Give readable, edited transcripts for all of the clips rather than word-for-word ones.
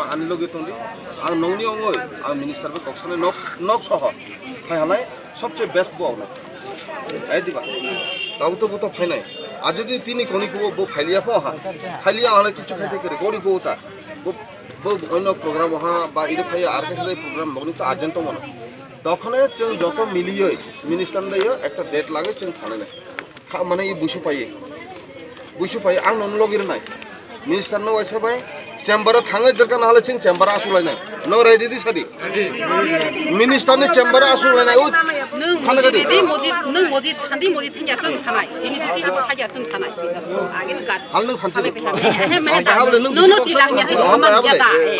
आनिल गितोंदि आं नौनि अंगय आं मिनिस्टार बे कक्सने नक सह फायहानाय सबसे बेस्ट बावनो आइदिबा दाउतो बुतो फायनाय आज যদি তিনি কোনিকো বো ফাইলিয়া পহা ফাইলিয়া হলে কিছু খাইতে করে গড়িকো তা বো অন্য প্রোগ্রাম হা বা ইরে ফাই আর কিছু প্রোগ্রাম বনি তো আর্জেন্ট মনে তখনে जों যত মিলিয়ে মিনিস্টার দাইও একটা ডেট লাগে जों থানে না মানে এই বুঝু পাই आं नन লগির নাই मिनिस्टार नो ऐसा भाई चेम्बर थांगे दरकार ना हले चिंग चेम्बर आसुलाय ना नो रेडी दि सादी मिनिस्टार ने चेम्बर आसुलाय ना उ थाने गदि मोदी थांदि मोदी थांया जों थानाय इनि दिति जो थाया जों थानाय आगे गाद हाल नों थानसि हाबले नों तिलांया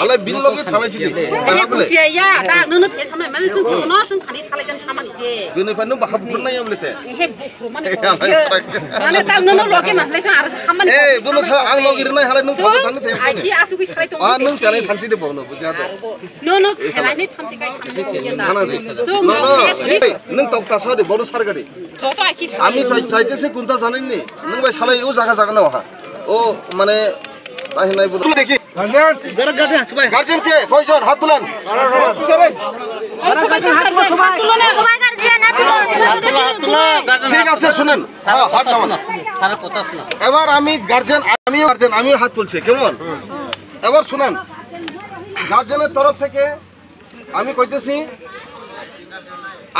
हाले बिन लगे थानायसि दि हाबले या दा नों थे सामने माने जों न जों थानि सालायगोन खामानिसे बेनिफ्राय नों बाखा बुखुर नाय आमलेते हे बुखुर माने दा नों लगे माने जों आरो खामानि ए बुनो सा आं लगिर नाय हाले नों फटो थानो दे आखि आथु गै सालाय दं नों थानाय थानसि दे बावनो बुझा दे नो खेलायनि थामसि गाय सामने नों तक्ता सादे बावनो सारगादि जतो आखि आमी चाइतेसे कुनता जानिनि नों बाय सालाय उ जागा ना हा ओ माने ताहिनाय बुनो देखि गार्जियन जरा गार्जियन हसबाय गार्जियन के कयजन हात तुलेन ঠিক আছে শুনেন হাত নামান সারা কথা শোনা এবার আমি গার্জিয়ান আমিও হাত তুলছি কেমন এবার শুনেন গার্জিয়ানের তরফ থেকে আমি কইতেছি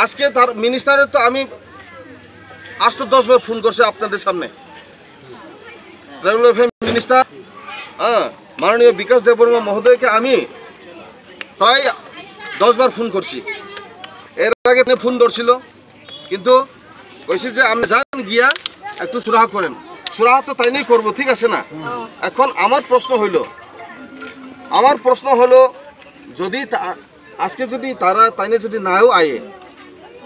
আজকে তার মিনিস্টারের তো আমি আজ তো 10 বার ফোন করছি আপনাদের সামনে রেলওয়ে মিনিস্টার মাননীয় বিকাশ দেববর্মা মহোদয়কে আমি প্রায় 10 বার ফোন করছি এর আগে ফোন ধরছিল কিন্তু কইছে যে আপনি যান গিয়া একটু সুরাহা করেন সুরাহা তো তাই নাই করবো ঠিক আছে না এখন আমার প্রশ্ন হলো যদি আজকে যদি তারা তাইনে যদি নাও আয়ে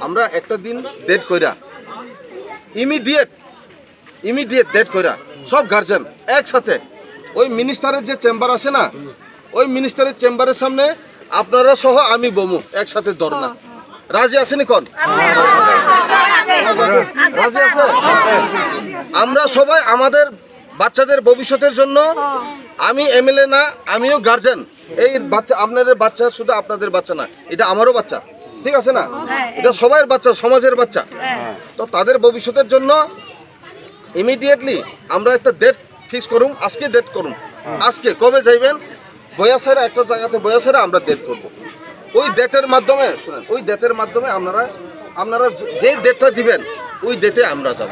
আমরা একটা দিন ডেট কইরা ইমিডিয়েট ডেট কইরা সব গার্জিয়ান একসাথে ওই মিনিস্টারের যে চেম্বার আছে না ওই মিনিস্টারের চেম্বারের সামনে আপনারা সহ আমি বমু একসাথে ধর্ণা রাজি আছেন কোন রাজি আছে আমরা সবাই আমাদের বাচ্চাদের ভবিষ্যতের জন্য আমি এমএলএ না আমিও গার্জিয়ান এই বাচ্চা আপনাদের বাচ্চা শুধু আপনাদের বাচ্চা না এটা আমারও বাচ্চা ঠিক আছে না এটা সবার বাচ্চা সমাজের বাচ্চা তো তাদের ভবিষ্যতের জন্য ইমিডিয়েটলি আমরা একটা ডেট ফিক্স করুম আজকে ডেট করুম আজকে কবে যাইবেন বয়াসের একটা জায়গাতে বয়াসের আমরা ডেট করব ওই ডেটের মাধ্যমে শুনেন ওই ডেটের মাধ্যমে আপনারা যে ডেটটা দিবেন ওই ডেটে আমরা যাব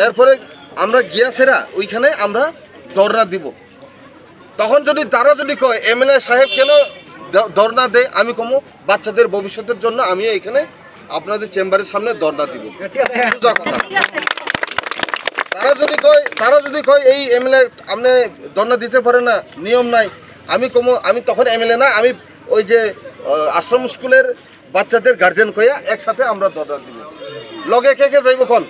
এরপরে আমরা গিয়াছেরা ওইখানে আমরা ধর্ণা দিব তখন যদি তারা যদি কয় এমএলএ সাহেব কেন ধর্ণা দেয় আমি কমো বাচ্চাদের ভবিষ্যতের জন্য আমি এখানে আপনাদের চেম্বারের সামনে ধর্ণা দিব সোজা কথা তারা যদি কয় এই এমএলএ আপনি ধর্ণা দিতে পারে না নিয়ম নাই আমি কমো আমি তখন এমএলএ না আমি ওই যে আশ্রম স্কুলের বাচ্চাদের গার্জিয়ান কইয়া একসাথে আমরা ধর্ণা দিব লগে কে যাইব কোন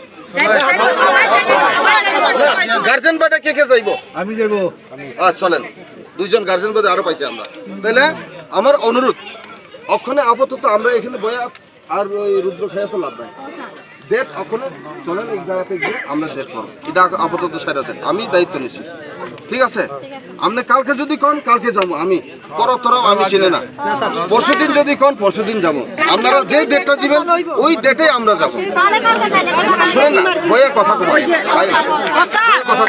গার্জিয়ান বাটা কে যাইব আমি যাইব চলেন দুইজন গার্জিয়ান বাদে আরো পাইছি আমরা তাইলে আমার অনুরোধ অক্ষণে আপাতত আমরা এখানে বয়া আর ওই রুদ্র খাইয়া তো লাভ নাই ডেট অক্ষণে চলেন এক জায়গাতে গিয়ে আমরা ডেট করব এটা আপাতত সাইরা দেন আমি দায়িত্ব নিছি ঠিক আছে আপনি কালকে যদি কোন কালকে যাবো আমি পরতর আমি চিনি না পরশুদিন যদি কোন পরশুদিন যাবো আপনারা যে ডেটটা দিবেন ওই ডেটে আমরা যাবো শুনেন না বইয়ের কথা কথা